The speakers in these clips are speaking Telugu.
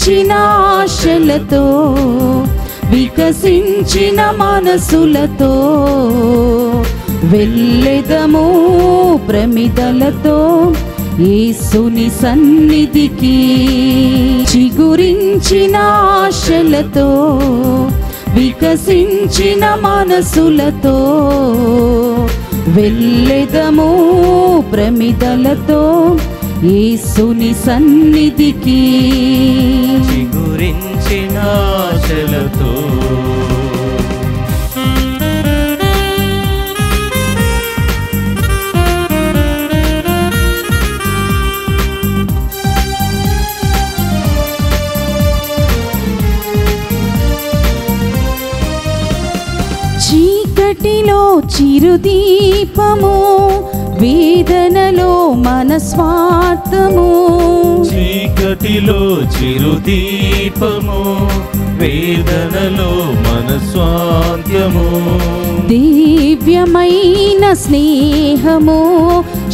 చిగురించిన ఆశలతో వికసించిన మనసులతో వెళ్ళెదము ప్రమిదలతో యేసుని సన్నిధికి. చిగురించిన ఆశలతో వికసించిన మనసులతో వెళ్ళెదము ప్రమిదలతో యేసుని సన్నిధికి. చిగురించిన ఆశలతో చీకటిలో చిరుదీపము, వేదనలో మన స్వార్థము. చీకటిలో చిరుదీపము, వేదనలో మన స్వాంత్యము. దివ్యమైన స్నేహము,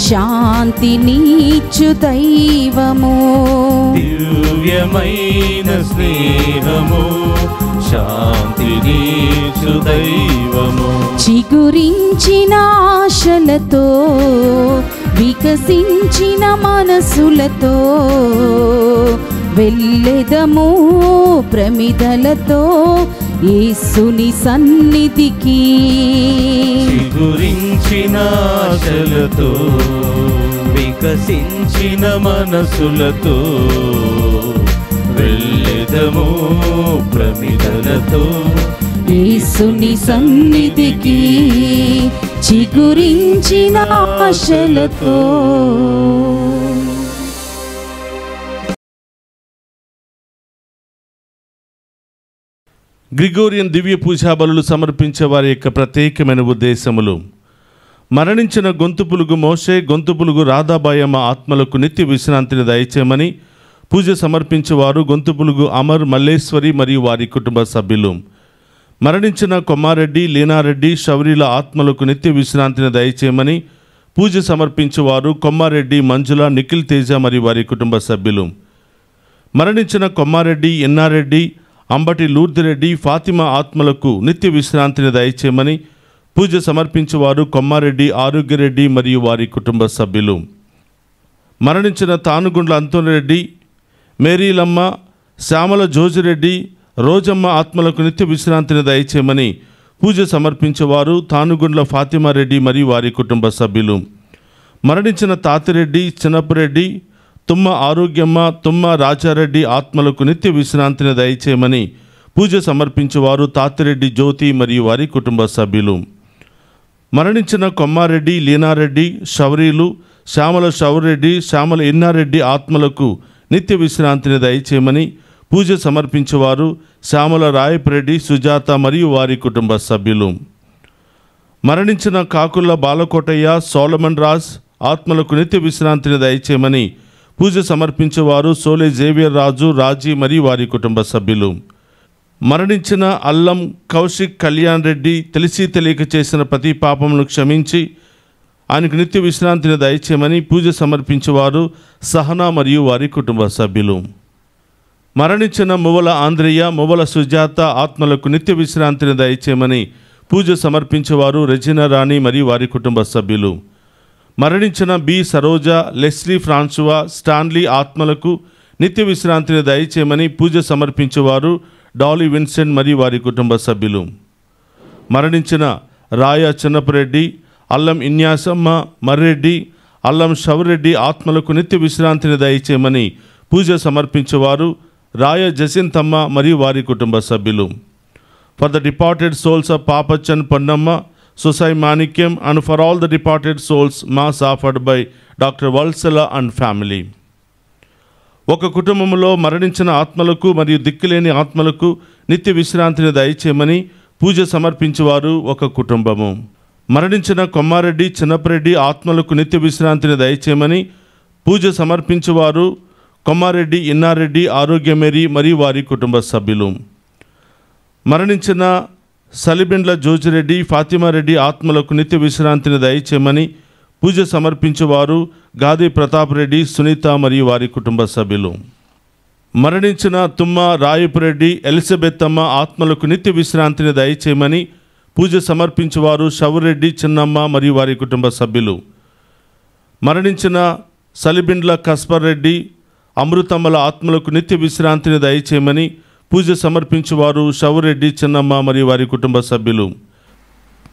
శాంతినిచ్చు దైవము. దివ్యమైన స్నేహము, శాంతినిచ్చు దైవము. చిగురించిన ఆశలతో వికసించిన మనసులతో వెళ్ళెదము ప్రమిదలతో యేసుని సన్నిధికి. చిగురించిన ఆశలతో వికసించిన మనసులతో వెళ్ళెదము ప్రమిదలతో యేసుని సన్నిధికి. చిగురించిన ఆశలతో. గ్రిగోరియన్ దివ్య పూజా బలులు సమర్పించే వారి యొక్క ప్రత్యేకమైన ఉద్దేశములు: మరణించిన గొంతు పులుగు మోషే, గొంతు పులుగు రాధాబాయమ్మ ఆత్మలకు నిత్య విశ్రాంతిని దయచేయమని పూజ సమర్పించేవారు గొంతు పులుగు అమర్, మల్లేశ్వరి మరియు వారి కుటుంబ సభ్యులు. మరణించిన కొమ్మారెడ్డి, లీనారెడ్డి, శౌరీల ఆత్మలకు నిత్య విశ్రాంతిని దయచేయమని పూజ సమర్పించేవారు కొమ్మారెడ్డి మంజుల, నిఖిల్ తేజ మరియు వారి కుటుంబ సభ్యులు. మరణించిన కొమ్మారెడ్డి, ఎన్నారెడ్డి, అంబటి లూర్దిరెడ్డి, ఫాతిమా ఆత్మలకు నిత్య విశ్రాంతిని దయచేయమని పూజ సమర్పించేవారు కొమ్మారెడ్డి, ఆరోగ్యరెడ్డి మరియు వారి కుటుంబ సభ్యులు. మరణించిన తానుగుండ్ల అంతోనిరెడ్డి, మేరీలమ్మ, శ్యామల జోజిరెడ్డి, రోజమ్మ ఆత్మలకు నిత్య విశ్రాంతిని దయచేయమని పూజ సమర్పించేవారు తానుగుండ్ల ఫాతిమారెడ్డి మరియు వారి కుటుంబ సభ్యులు. మరణించిన తాతిరెడ్డి, చిన్నపురెడ్డి, తుమ్మ ఆరోగ్యమ్మ, తుమ్మ రాజారెడ్డి ఆత్మలకు నిత్య విశ్రాంతిని దయచేయమని పూజ సమర్పించేవారు తాతిరెడ్డి జ్యోతి మరియు వారి కుటుంబ సభ్యులు. మరణించిన కొమ్మారెడ్డి, లీనారెడ్డి, శౌరీలు, శ్యామల శౌరెడ్డి, శ్యామల ఎన్నారెడ్డి ఆత్మలకు నిత్య విశ్రాంతిని దయచేయమని పూజ సమర్పించేవారు శ్యామల రాయపురెడ్డి, సుజాత మరియు వారి కుటుంబ సభ్యులు. మరణించిన కాకుల బాలకోటయ్య, సోలమన్ రాజ్ ఆత్మలకు నిత్య విశ్రాంతిని దయచేయమని పూజ సమర్పించేవారు సోలే జేవియర్ రాజు, రాజీ మరియు వారి కుటుంబ సభ్యులు. మరణించిన అల్లం కౌశిక్ కళ్యాణ్ రెడ్డి తెలిసి తెలియక చేసిన ప్రతి పాపమును క్షమించి ఆయనకు నిత్య విశ్రాంతిని దయచేయమని పూజ సమర్పించేవారు సహనా మరియు వారి కుటుంబ సభ్యులు. మరణించిన మువ్వల ఆంధ్రయ్య, మువ్వల సుజాత ఆత్మలకు నిత్య విశ్రాంతిని దయచేయమని పూజ సమర్పించేవారు రెజినా రాణి మరియు వారి కుటుంబ సభ్యులు. మరణించిన బి సరోజ, లెస్లీ ఫ్రాన్సువా, స్టాన్లీ ఆత్మలకు నిత్య విశ్రాంతిని దయచేయమని పూజ సమర్పించేవారు డాలీ విన్సెంట్ మరియు వారి కుటుంబ సభ్యులు. మరణించిన రాయ చిన్నపురెడ్డి, అల్లం ఇన్యాసమ్మ, మర్రెడ్డి, అల్లం షౌరెడ్డి ఆత్మలకు నిత్య విశ్రాంతిని దయచేయమని పూజ సమర్పించేవారు రాయ జసింతమ్మ మరియు వారి కుటుంబ సభ్యులు. For the departed souls of Papachan Ponnamma, సొసై Manikyam and for all the departed souls mass offered by doctor Valsala and family. ఒక కుటుంబంలో మరణించిన ఆత్మలకు మరియు దిక్కులేని ఆత్మలకు నిత్య విశ్రాంతిని దయచేయమని పూజ సమర్పించేవారు ఒక కుటుంబము. మరణించిన కొమ్మారెడ్డి, చిన్నపరెడ్డి ఆత్మలకు నిత్య విశ్రాంతిని దయచేయమని పూజ సమర్పించేవారు కొమ్మారెడ్డి, ఇన్నారెడ్డి, ఆరోగ్యమేరి మరియు వారి కుటుంబ సభ్యులు. మరణించిన సలిబెండ్ల జోజిరెడ్డి, ఫాతిమారెడ్డి ఆత్మలకు నిత్య విశ్రాంతిని దయచేయమని పూజ సమర్పించేవారు గాది ప్రతాప్ రెడ్డి, సునీత మరియు వారి కుటుంబ సభ్యులు. మరణించిన తుమ్మ రాయపురెడ్డి ఎలిజబెత్ అమ్మ ఆత్మలకు నిత్య విశ్రాంతిని దయచేయమని పూజ సమర్పించేవారు షవురెడ్డి చిన్నమ్మ మరియు వారి కుటుంబ సభ్యులు. మరణించిన సలిబిండ్ల కస్పర్ రెడ్డి అమృతమ్మల ఆత్మలకు నిత్య విశ్రాంతిని దయచేయమని పూజ సమర్పించేవారు షవురెడ్డి చిన్నమ్మ మరియు వారి కుటుంబ సభ్యులు.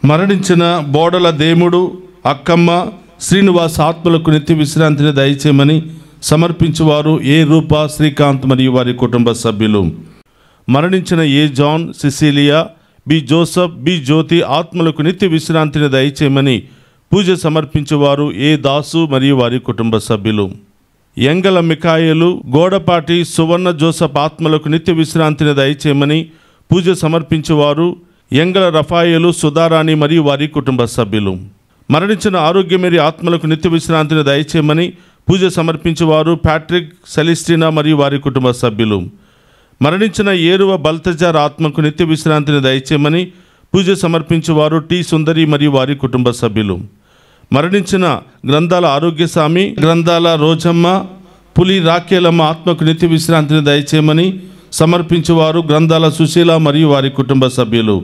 మరణించిన బోడల దేముడు అక్కమ్మ శ్రీనివాస్ ఆత్మలకు నిత్య విశ్రాంతిని దయచేయమని సమర్పించేవారు ఏ రూప శ్రీకాంత్ మరియు వారి కుటుంబ సభ్యులు. మరణించిన A John Cecilia B Joseph B Jyoti ఆత్మలకు నిత్య విశ్రాంతిని దయచేయమని పూజ సమర్పించేవారు ఏ దాసు మరియు వారి కుటుంబ సభ్యులు. ఎంగల మికాయలు గోడపాటి సువర్ణ జోసఫ్ ఆత్మలకు నిత్య విశ్రాంతిని దయచేయమని పూజ సమర్పించేవారు ఎంగల రఫాయలు సుధారాణి మరియు వారి కుటుంబ సభ్యులు. మరణించిన ఆరోగ్యమేరి ఆత్మలకు నిత్య విశ్రాంతిని దయచేయమని పూజ సమర్పించేవారు ప్యాట్రిక్ సెలిస్టినా మరియు వారి కుటుంబ సభ్యులు. మరణించిన ఏరువ బల్తజార్ ఆత్మకు నిత్య విశ్రాంతిని దయచేయమని పూజ సమర్పించేవారు టి సుందరి మరియు వారి కుటుంబ సభ్యులు. మరణించిన గ్రంథాల ఆరోగ్యస్వామి గ్రంథాల రోజమ్మ పులి రాకేలమ్మ ఆత్మకు నిత్య విశ్రాంతిని దయచేయమని సమర్పించేవారు గ్రంథాల సుశీల మరియు వారి కుటుంబ సభ్యులు.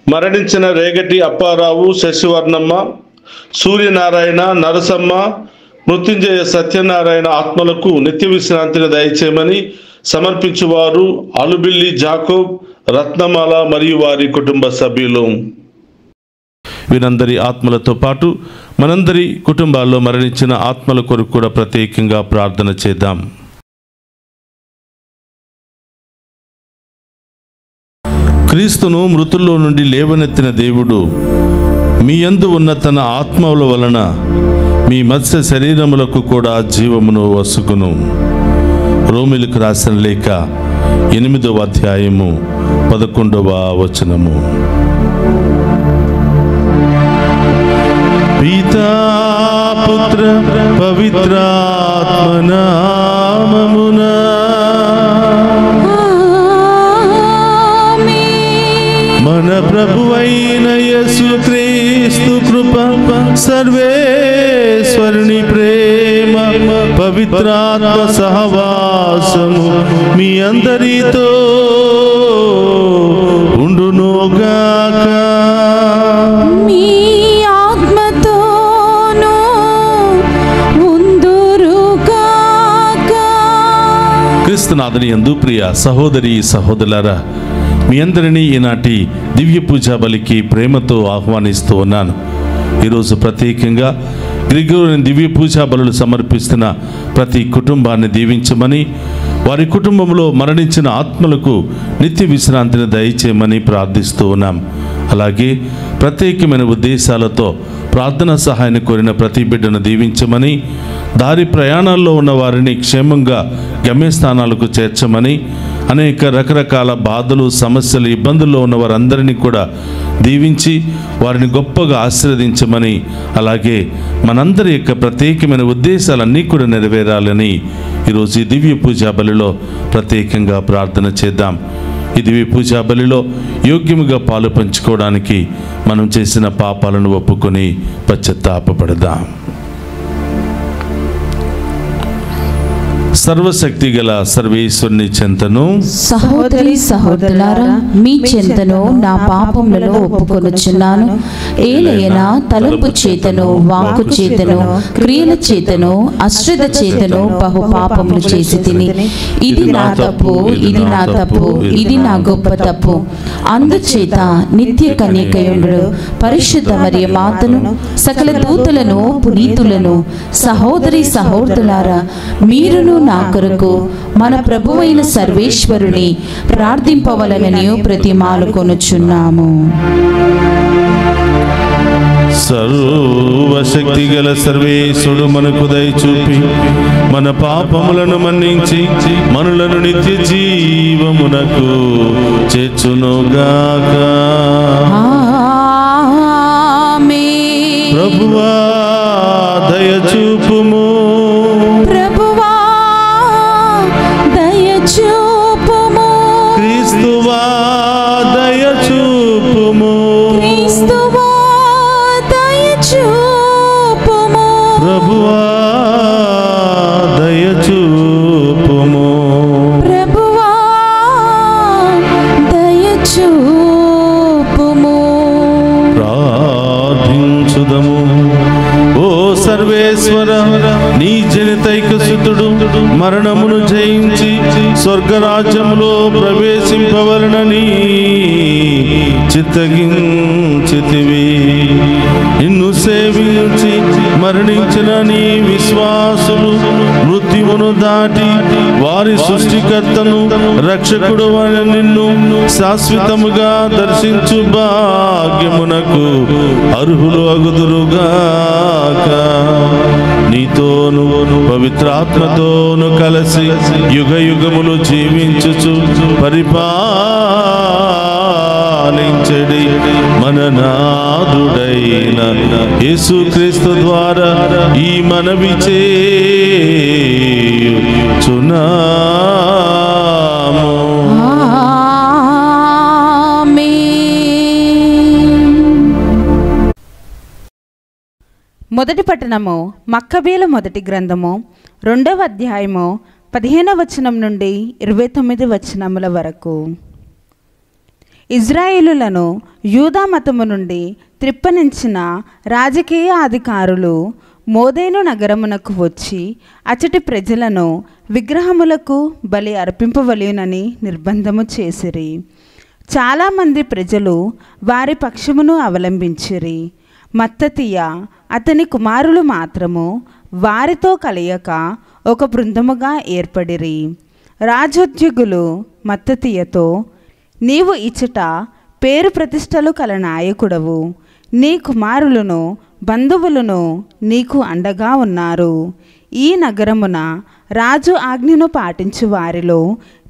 మరణించిన రేగటి అప్పారావు శశివర్ణమ్మ సూర్యనారాయణ నరసమ్మ మృత్యుంజయ సత్యనారాయణ ఆత్మలకు నిత్య విశ్రాంతిని దయచేయమని సమర్పించేవారు అలుబిల్లి జాకోబ్ రత్నమాల మరియు వారి కుటుంబ సభ్యులు. వీరందరి ఆత్మలతో పాటు మనందరి కుటుంబాల్లో మరణించిన ఆత్మల కొరకు కూడా ప్రత్యేకంగా ప్రార్థన చేద్దాం. క్రీస్తును మృతుల్లో నుండి లేవనెత్తిన దేవుడు మీ యందు ఉన్న తన ఆత్మల వలన మీ మత్స్య శరీరములకు కూడా జీవమును వసుకును. రోమిలకు రాసిన లేఖ 8వ అధ్యాయము 11వ వచనము. పితా పుత్ర పవిత్రాత్మ నామమున మన ప్రభువైన యేసుక్రీస్తు కృప సర్వేశ్వరుని ప్రేమ పవిత్రాత్మ సహవాసము మీ అందరితో ఉండునుగాక. మీ ఆత్మతోనూ ఉందురుగాక. క్రీస్తునాథుని యందు ప్రియ సహోదరి సహోదరులారా, మీ అందరినీ ఈనాటి దివ్య పూజా బలికి ప్రేమతో ఆహ్వానిస్తూ ఉన్నాను. ఈరోజు ప్రత్యేకంగా గ్రిగోరియన్ దివ్య పూజా బలులు సమర్పిస్తున్న ప్రతి కుటుంబాన్ని దీవించమని, వారి కుటుంబంలో మరణించిన ఆత్మలకు నిత్య విశ్రాంతిని దయచేయమని ప్రార్థిస్తూ ఉన్నాం. అలాగే ప్రత్యేకమైన ఉద్దేశాలతో ప్రార్థన సహాయాన్ని కోరిన ప్రతి బిడ్డను దీవించమని, దారి ప్రయాణాల్లో ఉన్న వారిని క్షేమంగా గమ్యస్థానాలకు చేర్చమని, అనేక రకరకాల బాధలు సమస్యలు ఇబ్బందుల్లో ఉన్న వారందరినీ కూడా దీవించి వారిని గొప్పగా ఆశీర్వదించమని, అలాగే మనందరి యొక్క ప్రత్యేకమైన ఉద్దేశాలన్నీ కూడా నెరవేరాలని ఈరోజు ఈ దివ్య పూజా బలిలో ప్రత్యేకంగా ప్రార్థన చేద్దాం. ఈ దివ్య పూజా బలిలో యోగ్యముగా పాలు పంచుకోవడానికి మనం చేసిన పాపాలను ఒప్పుకొని పశ్చాత్తాపపడదాం. సర్వశక్తి గల సర్వేశ్వరుని చెంతను, సహోదరి సహోదరులారా, మీ చెంతను నా పాపములలో ఒప్పుకొనుచున్నాను. ఏలైనా తలంపు చేతను, వాక్కు చేతను, క్రియల చేతను, అశ్రద్ధ చేతను బహు పాపములు చేసి తిని, ఇది నా తప్పు, ఇది నా తప్పు, ఇది నా గొప్ప తప్పు. అందుచేత నిత్య కన్యకయుండు పరిశుద్ధ మరియ మాతను, సకల దూతలను, పునీతులను, సహోదరి సహోదరులారా, మీరును నా కొరకు మన ప్రభువైన సర్వేశ్వరుని ప్రార్థింపవలనని ప్రతిమాలుకొనుచున్నాము. సర్వశక్తి గల సర్వేశ్వరుడు మనకు దయచూపి మన పాపములను మన్నించి మనలను నిత్య జీవమునకు చేర్చునుగాక. ఆమేన్. ప్రభువా దయచూపుము, ప్రభువా దయచూపుము, క్రీస్తువా దయచూపుము, క్రీస్తువా దయచూపుము, ప్రభువా దయచూపుము. సర్వేశ్వర నీ జనితైక సుతుడు మరణమును జయించి స్వర్గరాజ్యములో ప్రవేశింపవలనని చిత్తగించితివి. నిన్ను సేవించి మరణించిన నీ విశ్వాసులు మృత్యువును దాటి వారి సృష్టికర్తను రక్షకుడు అని నిన్ను శాశ్వతముగా దర్శించు భాగ్యమునకు అర్హులు అగుదురుగాక. నీతోను పవిత్రాత్మతోను కలిసి యుగ యుగములు జీవించుచు పరిపాలించడి మన నాథుడైన యేసుక్రీస్తు ద్వారా ఈ మనవి చేయుచున్నాము. మొదటి పట్టణము మక్కబీల మొదటి గ్రంథము 2వ అధ్యాయము 15వ వచనం నుండి 29 వచనముల వరకు. ఇజ్రాయేలులను యూదా మతము నుండి త్రిప్పనించిన రాజకీయ అధికారులు మోదేను నగరమునకు వచ్చి అచటి ప్రజలను విగ్రహములకు బలి అర్పింపవలెనని నిర్బంధము చేసిరి. చాలామంది ప్రజలు వారి పక్షమును అవలంబించిరి. మత్తతీయ అతని కుమారులు మాత్రము వారితో కలయక ఒక బృందముగా ఏర్పడిరి. రాజోద్యోగులు మత్తతీయతో, నీవు ఇచ్చట పేరు ప్రతిష్టలు కల నాయకుడవు, నీ కుమారులను బంధువులను నీకు అండగా ఉన్నారు. ఈ నగరమున రాజు ఆజ్ఞను పాటించు వారిలో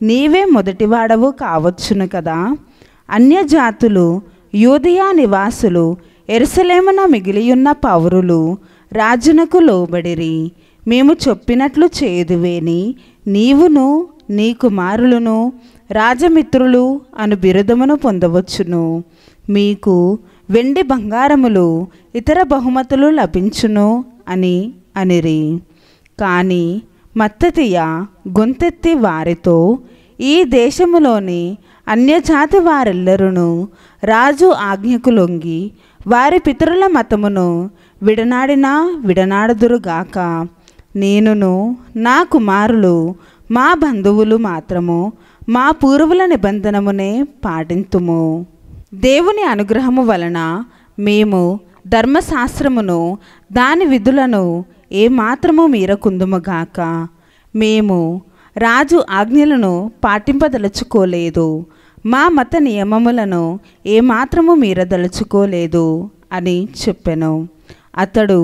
నీవే మొదటివాడవు కావచ్చును కదా. అన్యజాతులు యూదయా నివాసులు యెరూషలేమున మిగిలియున్న పౌరులు రాజునకు లోబడిరి. మేము చెప్పినట్లు చేయుదువేని నీవును నీ కుమారులను రాజమిత్రులు అను బిరుదమును పొందవచ్చును. మీకు వెండి బంగారములు ఇతర బహుమతులు లభించును అని అనిరి. కానీ మత్తతీయ గొంతెత్తి వారితో, ఈ దేశములోని అన్యజాతి వారెల్లరూ రాజు ఆజ్ఞకు లొంగి వారి పితరుల మతమును విడనాడినా విడనాడదురుగాక. నేనును నా కుమారులు మా బంధువులు మాత్రము మా పూర్వుల నిబంధనమునే పాటింతుము. దేవుని అనుగ్రహము వలన మేము ధర్మశాస్త్రమును దాని విధులను ఏమాత్రము మీరకుందుముగాక. మేము రాజు ఆజ్ఞలను పాటింపదలుచుకోలేదు, మా మత నియమములను ఏమాత్రము మీరదలుచుకోలేదు అని చెప్పెను. అతడు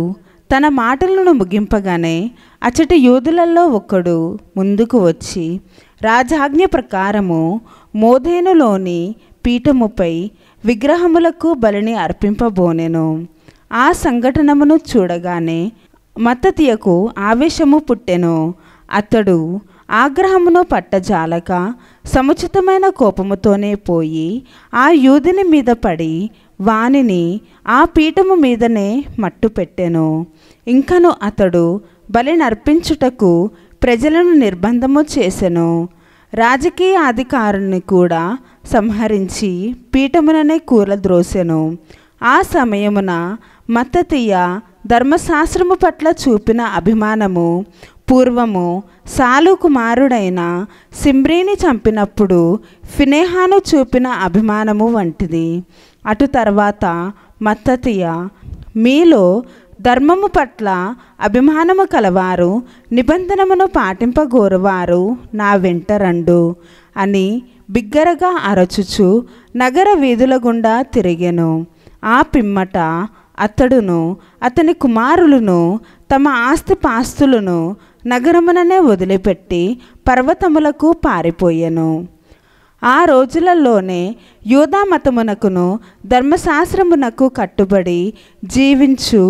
తన మాటలను ముగింపగానే అచటి యూదులలో ఒకడు ముందుకు వచ్చి రాజాజ్ఞ ప్రకారము మోదేనులోని పీఠముపై విగ్రహములకు బలిని అర్పింపబోనెను. ఆ సంఘటనమును చూడగానే మత్తతీయకు ఆవేశము పుట్టెను. అతడు ఆగ్రహమును పట్టజాలక సముచితమైన కోపముతోనే పోయి ఆ యూదుని మీద పడి వానిని ఆ పీఠము మీదనే మట్టు పెట్టెను. ఇంకను అతడు బలి నర్పించుటకు ప్రజలను నిర్బంధము చేసెను. రాజకీయ అధికారుని కూడా సంహరించి పీఠముననే కూలద్రోసెను. ఆ సమయమున మత్తతీయ ధర్మశాస్త్రము పట్ల చూపిన అభిమానము పూర్వము సాలు కుమారుడైన సిమ్రీని చంపినప్పుడు ఫినేహాను చూపిన అభిమానము వంటిది. అటు తర్వాత మత్తతీయ, మీలో ధర్మము పట్ల అభిమానము కలవారు, నిబంధనమును పాటింపగోరువారు నా వెంట రండు అని బిగ్గరగా అరచుచు నగర వీధుల గుండా తిరిగెను. ఆ పిమ్మట అతడును అతని కుమారులను తమ ఆస్తిపాస్తులను నగరముననే వదిలిపెట్టి పర్వతములకు పారిపోయెను. ఆ రోజులలోనే యూదా మతమునకును ధర్మశాస్త్రమునకు కట్టుబడి జీవించు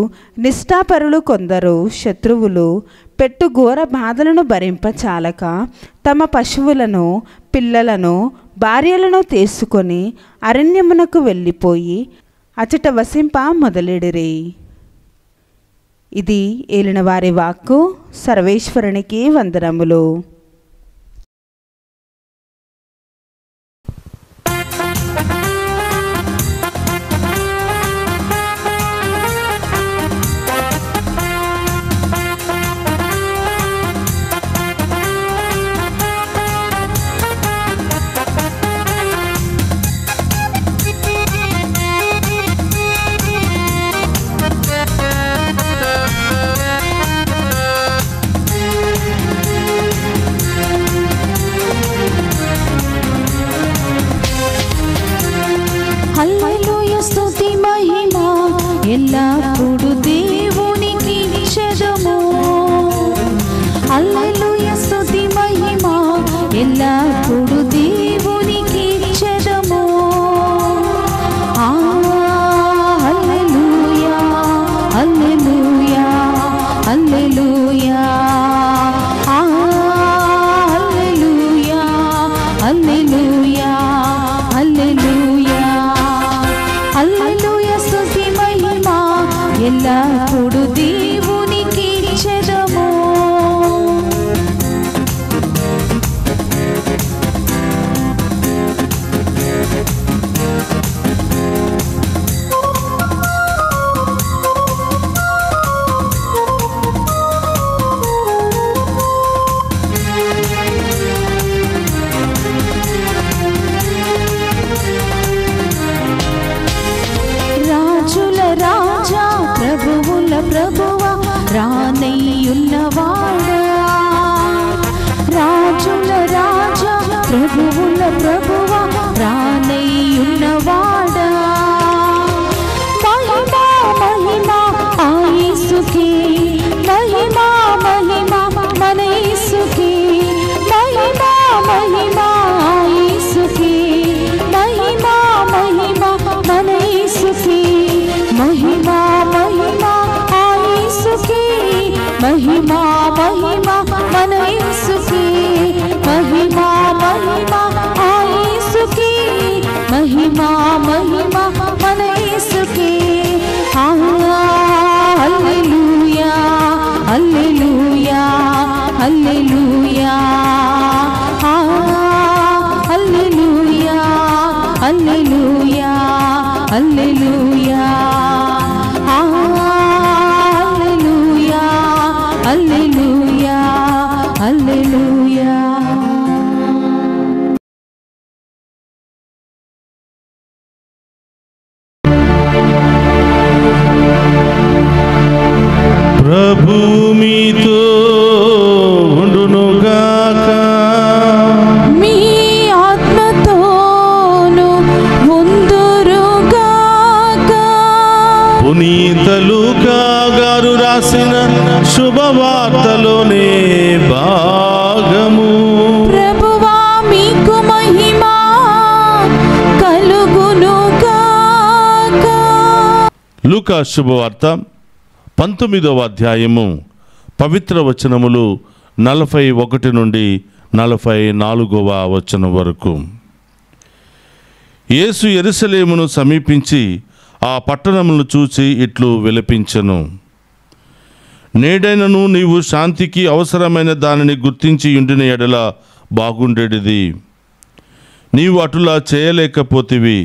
నిష్ఠాపరులు కొందరు శత్రువులు పెట్టు ఘోర బాధలను భరింపచాలక తమ పశువులను, పిల్లలను, భార్యలను తీసుకొని అరణ్యమునకు వెళ్ళిపోయి అచట వసింప మొదలెడిరి. ఇది ఏలినవారి వాక్కు. సర్వేశ్వరునికి వందనములు. ప్రభువా రానయ్యున్నవాడా, రాజుల రాజా ప్రభువుల ప్రభువా రానయ్యున్నవాడా. మహిమా మహిమా ఆ యేసుకే, మహిమా మహిమా మన యేసుకే, మహిమా మహిమా ఆ యేసుకే, మహిమా మహిమా మన యేసుకే, మహిమా మహిమా ఆ యేసుకే, మహిమా మహిమా మన యేసుకే, మహిమా మహిమా ఆ యేసుకే, మహిమా మహిమా మన యేసుకే. హల్లెలూయా హల్లెలూయా హల్లెలూయా, హల్లెలూయా హల్లెలూయా హల్లెలూయా, హల్లెలూయా హల్లెలూయా హల్లెలూయా. ప్రభు మీతో ఉండునుగాక. మీ ఆత్మతోను ఉందురుగాక. పునీత లూకా గారు రాసిన శుభవార్తలోనే భాగము. ప్రభువా మీకు మహిమ కలుగునుగాక. లూకా శుభవార్త 19వ అధ్యాయము పవిత్ర వచనములు 41 నుండి 44వ వచనం వరకు. యేసు యెరూషలేమును సమీపించి ఆ పట్టణమును చూచి ఇట్లు విలపించెను. నేడైనను నీవు శాంతికి అవసరమైన దానిని గుర్తించి ఉండిన ఎడల బాగుండేది. నీవు అటులా చేయలేకపోతివి.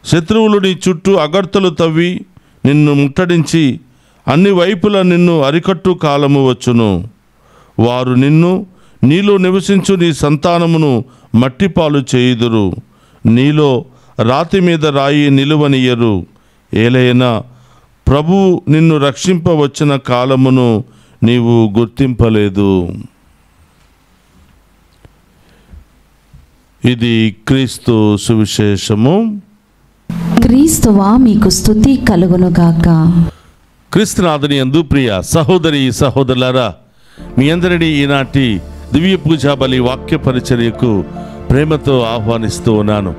శత్రువులు నీ చుట్టూ అగర్తలు తవ్వి నిన్ను ముట్టడించి అన్ని వైపులా నిన్ను అరికట్టు కాలము వచ్చును. వారు నిన్ను, నీలో నివసించు నీ సంతానమును మట్టిపాలు చేయుదురు. నీలో రాతి మీద రాయి నిలువనియరు. ఏలైనా ప్రభువు నిన్ను రక్షింపవచ్చిన కాలమును నీవు గుర్తింపలేదు. ఇది క్రీస్తు సువిశేషము. క్రీస్తువా మీకు స్తుతి కలుగునుగాక. క్రీస్తునాథుని యందు ప్రియ సహోదరి సహోదరులారా, మీ అందరినీ ఈనాటి దివ్య పూజా బలి వాక్య పరిచర్యకు ప్రేమతో ఆహ్వానిస్తూ ఉన్నాను.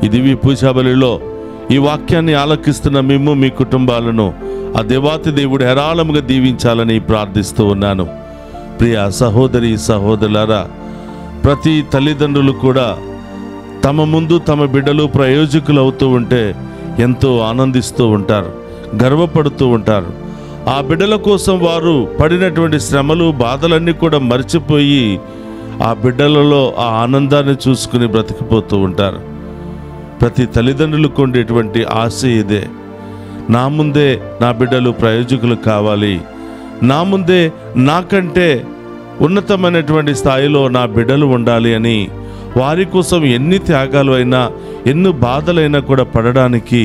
ఈ దివ్య పూజా బలిలో ఈ వాక్యాన్ని ఆలకిస్తున్న మేము, మీ కుటుంబాలను ఆ దేవాతి దేవుడు హేరాళముగా దీవించాలని ప్రార్థిస్తూ ఉన్నాను. ప్రియ సహోదరి సహోదరులారా, ప్రతి తల్లిదండ్రులు కూడా తమ ముందు తమ బిడ్డలు ప్రయోజకులు అవుతూ ఉంటే ఎంతో ఆనందిస్తూ ఉంటారు, గర్వపడుతూ ఉంటారు. ఆ బిడ్డల కోసం వారు పడినటువంటి శ్రమలు, బాధలన్నీ కూడా మర్చిపోయి ఆ బిడ్డలలో ఆ ఆనందాన్ని చూసుకుని బ్రతికిపోతూ ఉంటారు. ప్రతి తల్లిదండ్రులకు ఉండేటువంటి ఆశ ఇదే. నా ముందే నా బిడ్డలు ప్రయోజకులు కావాలి, నా ముందే నాకంటే ఉన్నతమైనటువంటి స్థాయిలో నా బిడ్డలు ఉండాలి అని వారి కోసం ఎన్ని త్యాగాలు అయినా, ఎన్ని బాధలైనా కూడా పడడానికి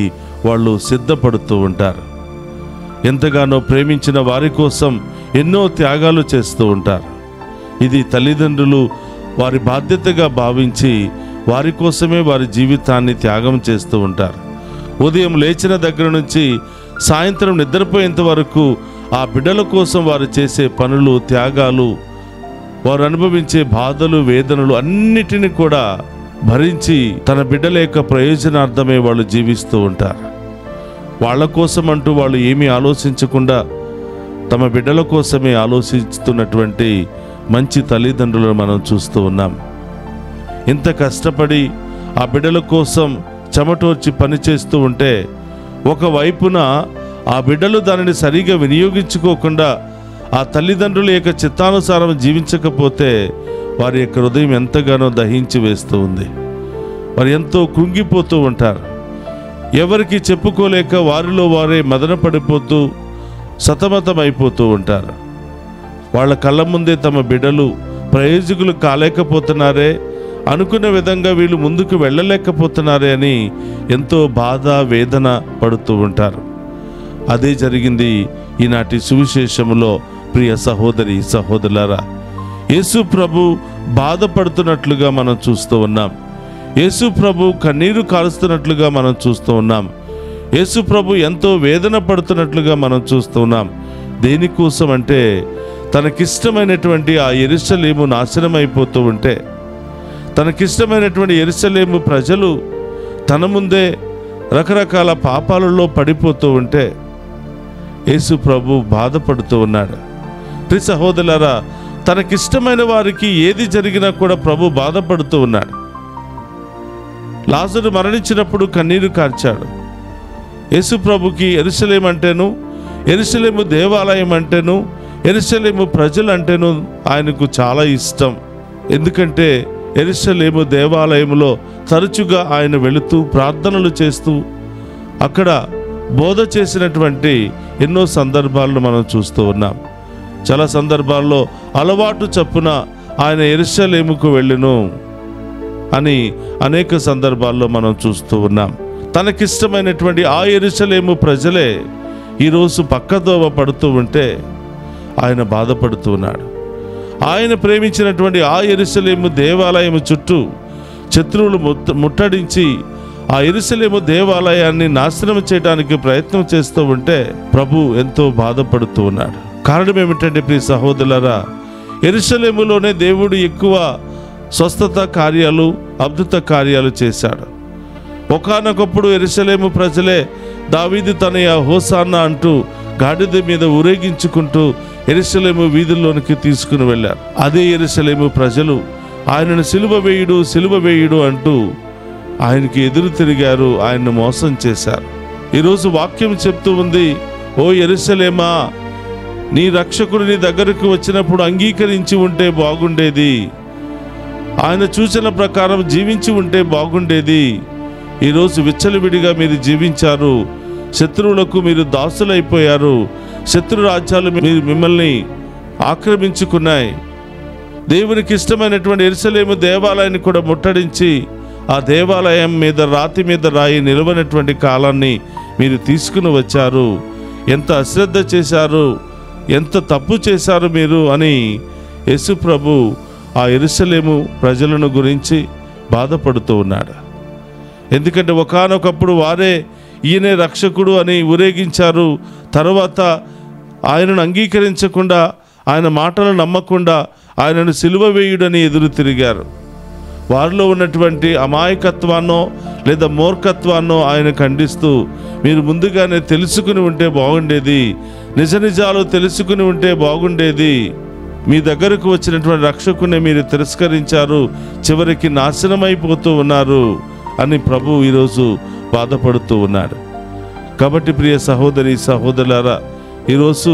వాళ్ళు సిద్ధపడుతూ ఉంటారు. ఎంతగానో ప్రేమించిన వారి కోసం ఎన్నో త్యాగాలు చేస్తూ ఉంటారు. ఇది తల్లిదండ్రులు వారి బాధ్యతగా భావించి వారి కోసమే వారి జీవితాన్ని త్యాగం చేస్తూ ఉంటారు. ఉదయం లేచిన దగ్గర నుంచి సాయంత్రం నిద్రపోయేంత వరకు ఆ బిడ్డల కోసం వారు చేసే పనులు, త్యాగాలు, వారు అనుభవించే బాధలు, వేదనలు అన్నిటిని కూడా భరించి తన బిడ్డల యొక్క ప్రయోజనార్థమే వాళ్ళు జీవిస్తూ ఉంటారు. వాళ్ళ కోసం అంటూ వాళ్ళు ఏమీ ఆలోచించకుండా తమ బిడ్డల కోసమే ఆలోచిస్తున్నటువంటి మంచి తల్లిదండ్రులను మనం చూస్తూ ఉన్నాం. ఇంత కష్టపడి ఆ బిడ్డల కోసం చెమటోర్చి పనిచేస్తూ ఉంటే ఒకవైపున ఆ బిడ్డలు దానిని సరిగా వినియోగించుకోకుండా ఆ తల్లిదండ్రుల యొక్క చిత్తానుసారం జీవించకపోతే వారి యొక్క హృదయం ఎంతగానో దహించి వేస్తూ ఉంది. వారు ఎంతో కృంగిపోతూ ఉంటారు. ఎవరికి చెప్పుకోలేక వారిలో వారే మదన పడిపోతూ సతమతమైపోతూ ఉంటారు. వాళ్ళ కళ్ళ ముందే తమ బిడ్డలు ప్రయోజకులు కాలేకపోతున్నారే, అనుకున్న విధంగా వీళ్ళు ముందుకు వెళ్ళలేకపోతున్నారే అని ఎంతో బాధ, వేదన పడుతూ ఉంటారు. అదే జరిగింది ఈనాటి సువిశేషములో. ప్రియ సహోదరి సహోదరులారా, యేసు ప్రభు బాధపడుతున్నట్లుగా మనం చూస్తూ ఉన్నాం. యేసు ప్రభు కన్నీరు కారుస్తున్నట్లుగా మనం చూస్తూ ఉన్నాం. యేసు ప్రభు ఎంతో వేదన పడుతున్నట్లుగా మనం చూస్తూ ఉన్నాం. దేనికోసం అంటే తనకిష్టమైనటువంటి ఆ యెరూషలేము నాశనం అయిపోతూ ఉంటే, తనకిష్టమైనటువంటి యెరూషలేము ప్రజలు తన ముందే రకరకాల పాపాలలో పడిపోతూ ఉంటే యేసు ప్రభు బాధపడుతూ ఉన్నాడు. ప్రియ సహోదరులారా, తనకిష్టమైన వారికి ఏది జరిగినా కూడా ప్రభు బాధపడుతూ ఉన్నాడు. లాజరు మరణించినప్పుడు కన్నీరు కార్చాడు. యేసు ప్రభుకి యెరూషలేము అంటేను, యెరూషలేము దేవాలయం అంటేను, యెరూషలేము ప్రజలు అంటేను ఆయనకు చాలా ఇష్టం. ఎందుకంటే యెరూషలేము దేవాలయంలో తరచుగా ఆయన వెళుతూ ప్రార్థనలు చేస్తూ అక్కడ బోధ చేసినటువంటి ఎన్నో సందర్భాలను మనం చూస్తూ ఉన్నాం. చాలా సందర్భాల్లో అలవాటు చప్పున ఆయన యెరూషలేముకు వెళ్ళెను అని అనేక సందర్భాల్లో మనం చూస్తూ ఉన్నాం. తనకిష్టమైనటువంటి ఆ యెరూషలేము ప్రజలే ఈరోజు పక్కదోవ పడుతూ ఉంటే ఆయన బాధపడుతూ ఉన్నాడు. ఆయన ప్రేమించినటువంటి ఆ యెరూషలేము దేవాలయము చుట్టూ శత్రువులు ముట్టడించి ఆ యెరూషలేము దేవాలయాన్ని నాశనం చేయడానికి ప్రయత్నం చేస్తూ ఉంటే ప్రభు ఎంతో బాధపడుతూ ఉన్నాడు. కారణం ఏమిటంటే ప్రియ సహోదరులారా, యెరూషలేములోనే దేవుడు ఎక్కువ స్వస్థత కార్యాలు, అద్భుత కార్యాలు చేశాడు. ఒకానొకప్పుడు యెరూషలేము ప్రజలే దావీదు తనయ హోసాన్నా అంటూ గాడిద మీద ఊరేగించుకుంటూ యెరూషలేము వీధుల్లోనికి తీసుకుని వెళ్ళారు. అదే యెరూషలేము ప్రజలు ఆయనను సిలువ వేయుడు అంటూ ఆయనకి ఎదురు తిరిగారు, ఆయన్ను మోసం చేశారు. ఈరోజు వాక్యం చెప్తూ ఉంది, ఓ యెరూషలేమా, నీ రక్షకుడు నీ దగ్గరకు వచ్చినప్పుడు అంగీకరించి ఉంటే బాగుండేది, ఆయన సూచన ప్రకారం జీవించి ఉంటే బాగుండేది. ఈరోజు విచ్చలవిడిగా మీరు జీవించారు, శత్రువులకు మీరు దాసులైపోయారు, శత్రు రాజ్యాలు మిమ్మల్ని ఆక్రమించుకున్నాయి. దేవునికి ఇష్టమైనటువంటి యెరూషలేము దేవాలయాన్ని కూడా ముట్టడించి ఆ దేవాలయం మీద రాతి మీద రాయి నిలవనటువంటి కాలాన్ని మీరు తీసుకుని వచ్చారు. ఎంత అశ్రద్ధ చేశారు, ఎంత తప్పు చేశారు మీరు అని యేసు ప్రభు ఆ యెరూషలేము ప్రజలను గురించి బాధపడుతూ ఉన్నాడు. ఎందుకంటే ఒకానొకప్పుడు వారే ఈయనే రక్షకుడు అని ఊరేగించారు. తర్వాత ఆయనను అంగీకరించకుండా, ఆయన మాటలు నమ్మకుండా ఆయనను సిలువ వేయుడని ఎదురు తిరిగారు. వారిలో ఉన్నటువంటి అమాయకత్వాన్నో లేదా మూర్ఖత్వాన్నో ఆయన ఖండిస్తూ, మీరు ముందుగానే తెలుసుకుని ఉంటే బాగుండేది, నిజ నిజాలు తెలుసుకుని ఉంటే బాగుండేది, మీ దగ్గరకు వచ్చినటువంటి రక్షకుని మీరు తిరస్కరించారు, చివరికి నాశనమైపోతూ ఉన్నారు అని ప్రభు ఈరోజు బాధపడుతూ ఉన్నాడు. కాబట్టి ప్రియ సహోదరి సహోదరులారా, ఈరోజు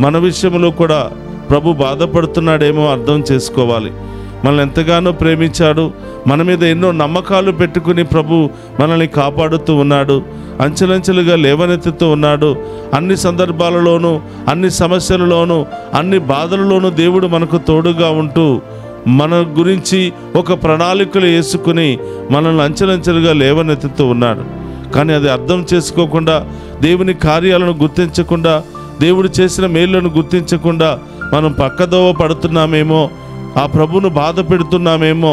మన విషయంలో కూడా ప్రభు బాధపడుతున్నాడేమో అర్థం చేసుకోవాలి. మనల్ని ఎంతగానో ప్రేమించాడు, మన మీద ఎన్నో నమ్మకాలు పెట్టుకుని ప్రభు మనల్ని కాపాడుతూ ఉన్నాడు, అంచెలంచెలుగా లేవనెత్తుతూ ఉన్నాడు. అన్ని సందర్భాలలోనూ, అన్ని సమస్యలలోనూ, అన్ని బాధలలోనూ దేవుడు మనకు తోడుగా ఉంటూ మన గురించి ఒక ప్రణాళికలు వేసుకుని మనల్ని అంచెలంచెలుగా లేవనెత్తుతూ ఉన్నాడు. కానీ అది అర్థం చేసుకోకుండా, దేవుని కార్యాలను గుర్తించకుండా, దేవుడు చేసిన మేళ్లను గుర్తించకుండా మనం పక్కదోవ పడుతున్నామేమో, ఆ ప్రభును బాధ పెడుతున్నామేమో,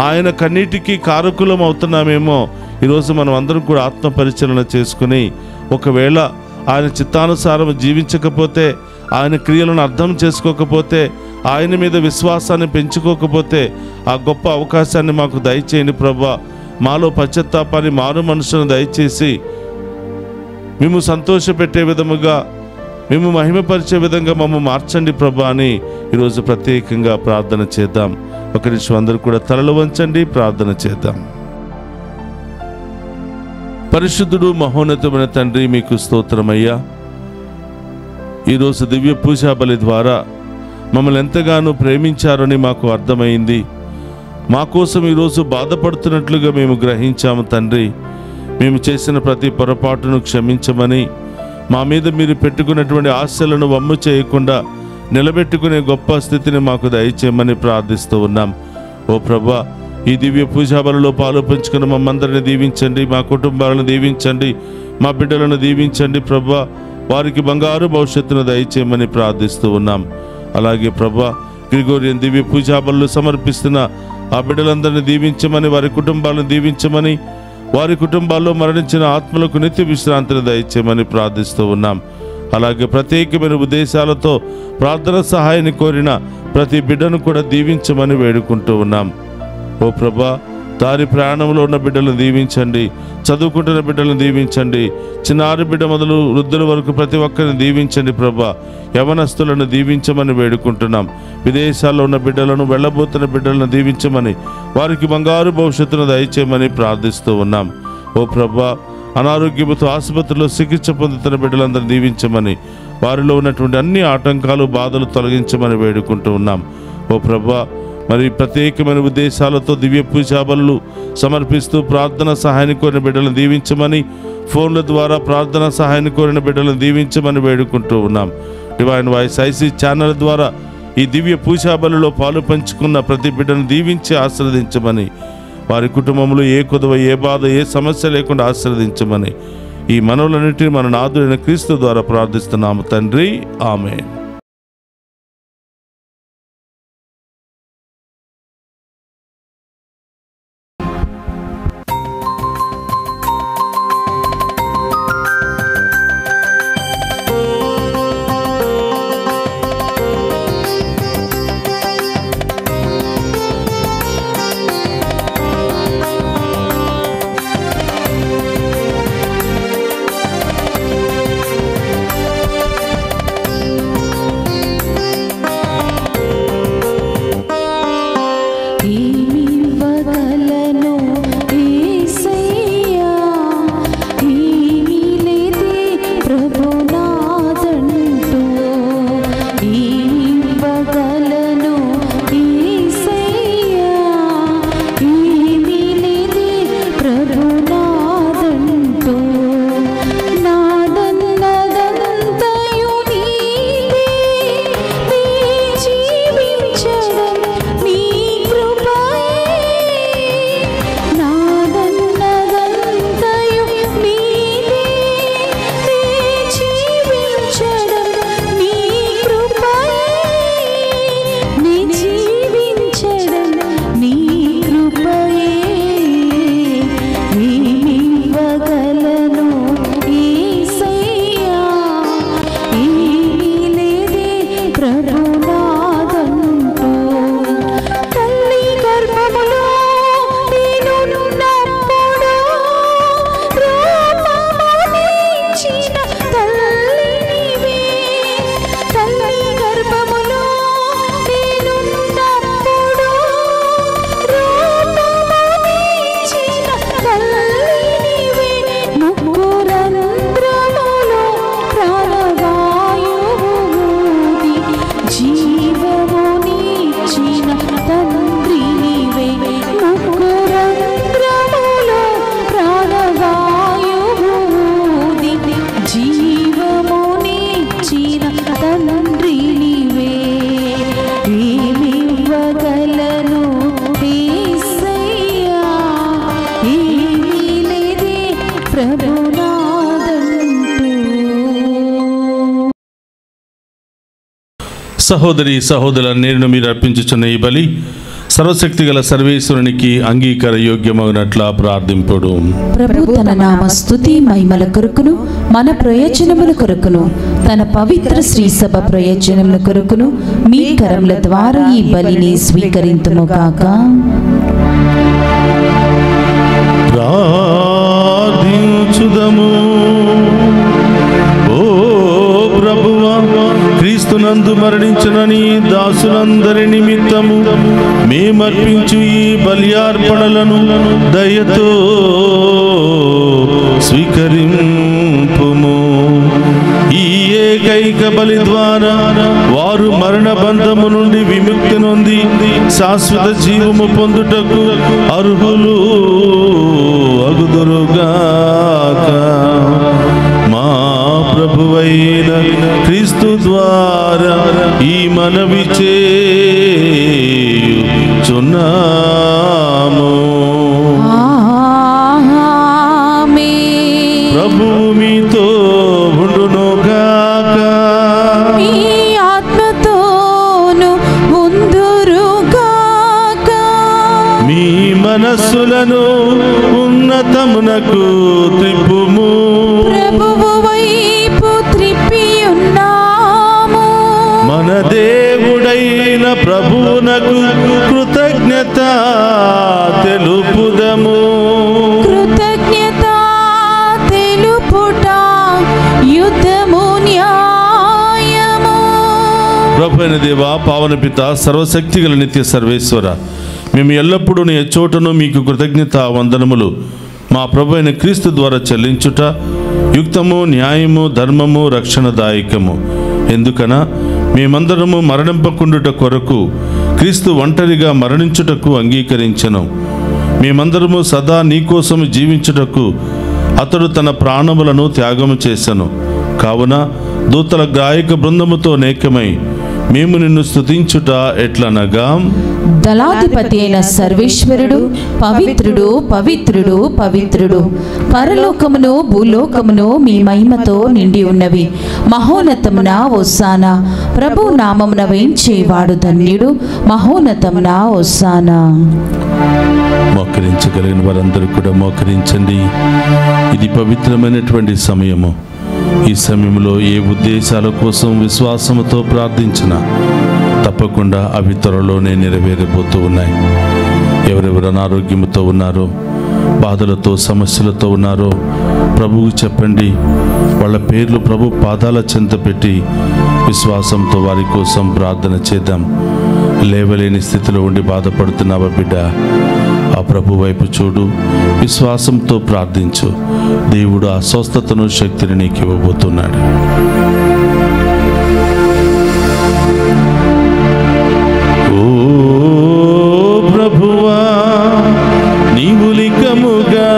ఆయన కన్నీటికి కారకులం అవుతున్నామేమో. ఈరోజు మనం అందరం కూడా ఆత్మ పరిశీలన చేసుకుని, ఒకవేళ ఆయన చిత్తానుసారం జీవించకపోతే, ఆయన క్రియలను అర్థం చేసుకోకపోతే, ఆయన మీద విశ్వాసాన్ని పెంచుకోకపోతే, ఆ గొప్ప అవకాశాన్ని మాకు దయచేయండి ప్రభువా. మాలో పశ్చాత్తాపాన్ని, మారు మనసును దయచేసి మేము సంతోషపెట్టే విధముగా, మేము మహిమపరిచే విధంగా మమ్మ మార్చండి ప్రభా అని ఈరోజు ప్రత్యేకంగా ప్రార్థన చేద్దాం. ఒక నిమిషం అందరూ కూడా తలలు వంచండి, ప్రార్థన చేద్దాం. పరిశుద్ధుడు మహోన్నతమైన తండ్రి, మీకు స్తోత్రమయ్యా. ఈరోజు దివ్య పూజా బలి ద్వారా మమ్మల్ని ఎంతగానో ప్రేమించారని మాకు అర్థమైంది. మా కోసం ఈరోజు బాధపడుతున్నట్లుగా మేము గ్రహించాము తండ్రి. మేము చేసిన ప్రతి పొరపాటును క్షమించమని, మా మీద మీరు పెట్టుకున్నటువంటి ఆశలను వమ్ము చేయకుండా నిలబెట్టుకునే గొప్ప స్థితిని మాకు దయచేయమని ప్రార్థిస్తూ ఉన్నాం. ఓ ప్రభా, ఈ దివ్య పూజా బలిలో పాలు పంచుకుని మమ్మందరిని దీవించండి, మా కుటుంబాలను దీవించండి, మా బిడ్డలను దీవించండి ప్రభా. వారికి బంగారు భవిష్యత్తును దయచేయమని ప్రార్థిస్తూ ఉన్నాం. అలాగే ప్రభా, గ్రిగోరియన్ దివ్య పూజా బలులు సమర్పిస్తున్న ఆ బిడ్డలందరినీ దీవించమని, వారి కుటుంబాలను దీవించమని, వారి కుటుంబాల్లో మరణించిన ఆత్మలకు నిత్య విశ్రాంతిని దయచేయమని ప్రార్థిస్తూ ఉన్నాం. అలాగే ప్రత్యేకమైన ఉద్దేశాలతో ప్రార్థన సహాయాన్ని కోరిన ప్రతి బిడ్డను కూడా దీవించమని వేడుకుంటూ ఉన్నాం. ఓ ప్రభా, దారి ప్రయాణంలో ఉన్న బిడ్డలను దీవించండి, చదువుకుంటున్న బిడ్డలను దీవించండి, చిన్నారి బిడ్డ మొదలు వృద్ధుల వరకు ప్రతి ఒక్కరిని దీవించండి ప్రభా. యవనస్తులను దీవించమని వేడుకుంటున్నాం. విదేశాల్లో ఉన్న బిడ్డలను, వెళ్ళబోతున్న బిడ్డలను దీవించమని, వారికి బంగారు భవిష్యత్తును దయచేయమని ప్రార్థిస్తూ ఉన్నాం. ఓ ప్రభా, అనారోగ్యంతో ఆసుపత్రిలో చికిత్స పొందుతున్న బిడ్డలందరినీ దీవించమని, వారిలో ఉన్నటువంటి అన్ని ఆటంకాలు, బాధలు తొలగించమని వేడుకుంటూ ఉన్నాం. ఓ ప్రభా, మరి ప్రత్యేకమైన ఉద్దేశాలతో దివ్య పూజా బలులు సమర్పిస్తూ ప్రార్థన సహాయాన్ని కోరిన బిడ్డలను దీవించమని, ఫోన్ల ద్వారా ప్రార్థన సహాయాన్ని కోరిన బిడ్డలను దీవించమని వేడుకుంటూ ఉన్నాం. డివైన్ వాయిస్ ఐసీ ఛానల్ ద్వారా ఈ దివ్య పూజా బలులో పాలు పంచుకున్న ప్రతి బిడ్డను దీవించి ఆశీర్వదించమని, వారి కుటుంబంలో ఏ కొదవ, ఏ బాధ, ఏ సమస్య లేకుండా ఆశీర్వదించమని ఈ మనవులన్నింటినీ మన నాథుడైన క్రీస్తు ద్వారా ప్రార్థిస్తున్నాము తండ్రి. ఆమేన్. సహోదరి సహోదరుల, నేను మీరు అర్పించుచున్న ఈ బలి సర్వశక్తి గల సర్వేశ్వరునికి అంగీకార యోగ్యమగినట్లా ప్రార్థింపుడు. ప్రభు తన నామ స్తుతి మహిమల కొరకును, మన ప్రయోజనముల కొరకును, తన పవిత్ర శ్రీ సభ ప్రయోజనముల కొరకును మీ కరముల ద్వారా ఈ బలిని స్వీకరింతుము గాక. ప్రార్థించుదము. ఓ ప్రభువా, క్రీస్తునందు మరణించిన నీ దాసులందరి నిమిత్తము మేమర్పించు ఈ బలియార్పణలను దయతో స్వీకరింపుము. ఈ ఏకైక బలి ద్వారా వారు మరణ బంధము నుండి విముక్తి నొంది శాశ్వత జీవము పొందుటకు అర్హులు అగుదురుగాక. మా ప్రభువైన క్రీస్తు ద్వారా ఈ మనవి చేయుచున్నాము. ప్రభువు మీతో ఉండునుగాక. ప్రభు అయిన దేవ, పావన పిత, సర్వశక్తి గల నిత్య సర్వేశ్వర, మేము ఎల్లప్పుడూ నీ చోటను మీకు కృతజ్ఞత వందనములు మా ప్రభు అయిన క్రీస్తు ద్వారా చెల్లించుట యుక్తము, న్యాయము, ధర్మము, రక్షణదాయకము. ఎందుకనా మేమందరము మరణింపకుండుట కొరకు క్రీస్తు ఒంటరిగా మరణించుటకు అంగీకరించెను. మేమందరము సదా నీకోసము జీవించుటకు అతడు తన ప్రాణములను త్యాగము చేసెను. కావున దూతల గాయక బృందముతో నేకమై మేము నిన్ను స్తుతించుట ఎట్లనగా, దళాధిపతి అయిన సర్వేశ్వరుడు పవిత్రుడు, పవిత్రుడు, పవిత్రుడు, పరలోకమును భూలోకమును మీ మహిమతో నిండి ఉన్నవి. మహోన్నతమున హోసానా, ప్రభు నామమున వేంచేవాడు ధన్యుడు. మహోన్నతమున హోసానా. మోకరించగలిగిన వారందరూ కూడా మోకరించండి. ఇది పవిత్రమైనటువంటి సమయము. ఈ సమయంలో ఏ ఉద్దేశాల కోసం విశ్వాసముతో ప్రార్థించినా తప్పకుండా అవి త్వరలోనే నెరవేరబోతూ ఉన్నాయి. ఎవరెవరు అనారోగ్యంతో ఉన్నారో, బాధలతో, సమస్యలతో ఉన్నారో ప్రభువుకు చెప్పండి. వాళ్ళ పేర్లు ప్రభు పాదాల చెంత పెట్టి విశ్వాసంతో వారి కోసం ప్రార్థన చేద్దాం. లేవలేని స్థితిలో ఉండి బాధపడుతున్నావా బిడ్డ? ఆ ప్రభు వైపు చూడు, విశ్వాసంతో ప్రార్థించు. దేవుడు ఆ స్వస్థతను, శక్తిని నీకు ఇవ్వబోతున్నాడు. ఓ ప్రభువా, నీవు లిఖముగా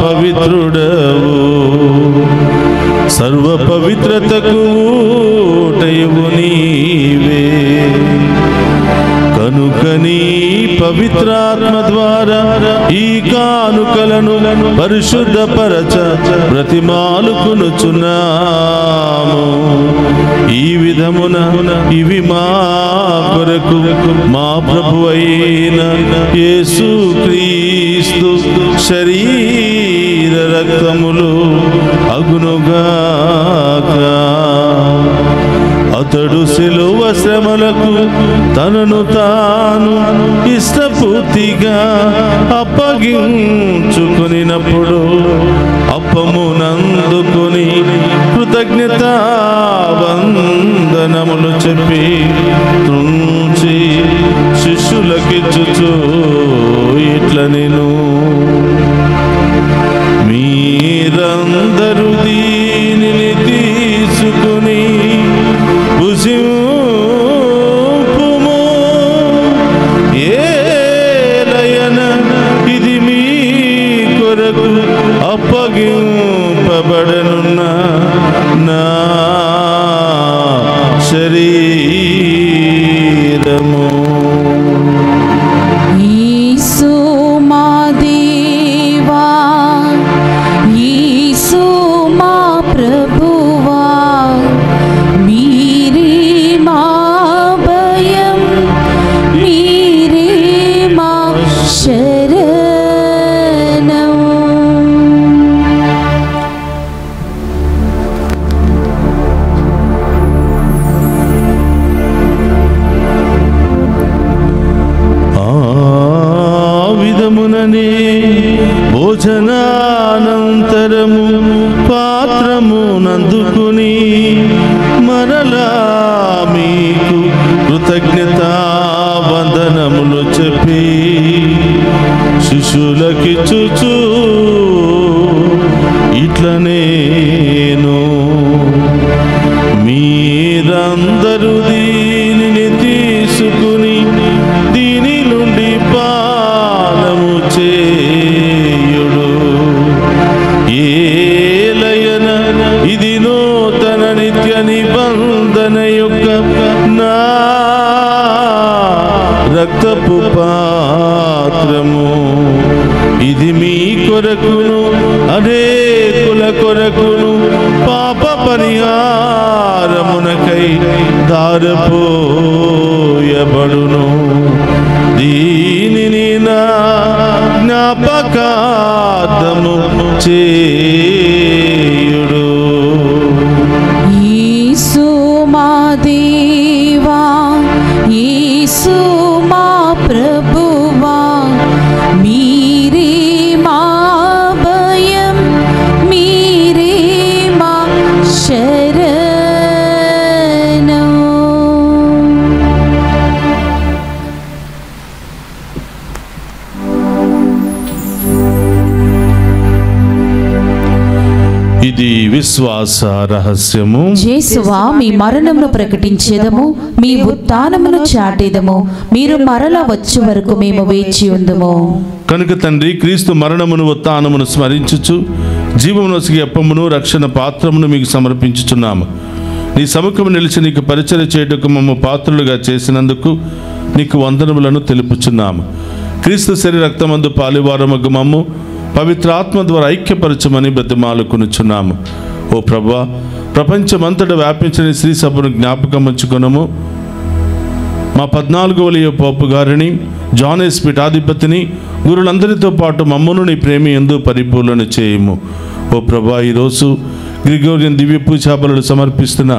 పవిత్రుడవు, సర్వ పవిత్రతకు ఊటయు నీవే. కనుక నీ పవిత్రాత్మ ద్వారా ఈ కానుకలను పరిశుద్ధపరచ బ్రతిమాలుకొనుచున్నాము. ఈ విధమున ఇవి మా కొరకు మా ప్రభు అయిన యేసుక్రీస్తు శరీర రక్తములు అగునుగాక. అతడు శిలువ శ్రమలకు తనను తాను ఇష్టపూర్తిగా అప్పగించుకొనినప్పుడు అప్పమునందుకొని కృతజ్ఞతా వందనములు చెప్పి త్రుంచి శిష్యులకిచ్చుచు ఇట్లనెను, మీరందరూ దీనిని తీసుకుని భుజింపుము. ఏలయన ఇది మీ కొరకు అప్పగింపబడనున్న నా శరీరము. యేసు మా దేవా, యేసు మా ప్రభువా, మీరే మా భయం, మీరే మా శరణం. విధముననే భోజనానంతరము పాత్రము నందుకుని మరలా మీకు కృతజ్ఞతా వందనములు చెప్పి శిష్యులకిచ్చుచు ఇట్లనేను, మీరందరూ దీనిని తీసుకుని దీని నుండి పానము చేయుడు. ఏలయన ఇది నూతన నిత్య నిబంధన యొక్క నా రక్తపు పాత్రము. ఇది మీ కొరకును అనేకుల కొరకును పాప పరిహారమునకై దారపోయబడును. దీనిని నా జ్ఞాపకార్థము చేయుడు. యేసు మా దేవా, యేసు మా ప్రభువా, మీరే మా భయం, మీరే మా శరణం. ఇది విశ్వాస రహస్యము. యేసువా, మీ మరణమును ప్రకటించేదము, మీ ఉత్థానమును చాటేదము. మీరు మరలా వచ్చే వరకు మేము వేచి ఉందుము. కనుక తండ్రి, క్రీస్తు మరణమును ఉత్థానమును స్మరించుచు జీవమునొసగి అప్పమును రక్షణ పాత్రమును మీకు సమర్పించుచున్నాము. నీ సముఖము నిలిచి నీకు పరిచర్య చేయుటకు మమ్ము పాత్రులుగా చేసినందుకు నీకు వందనములను తెలుపుచున్నాము. క్రీస్తు శరీర రక్తమందు పాలువారమగు మమ్ము పవిత్రాత్మ ద్వారా ఐక్యపరచమని బ్రతిమాలుకొనుచున్నాము. ఓ ప్రభువా, ప్రపంచమంతటా వ్యాపించిన శ్రీ సభను జ్ఞాపకం ఉంచుకొనము. మా 14వ పోపు గారిని, జాన్ పీఠాధిపతిని, గురులందరితో పాటు మమ్మను నీ ప్రేమి యందు పరిపూర్ణ చేయము. ఓ ప్రభువా, ఈరోజు గ్రిగోరియన్ దివ్య పూజా బలులు సమర్పిస్తున్న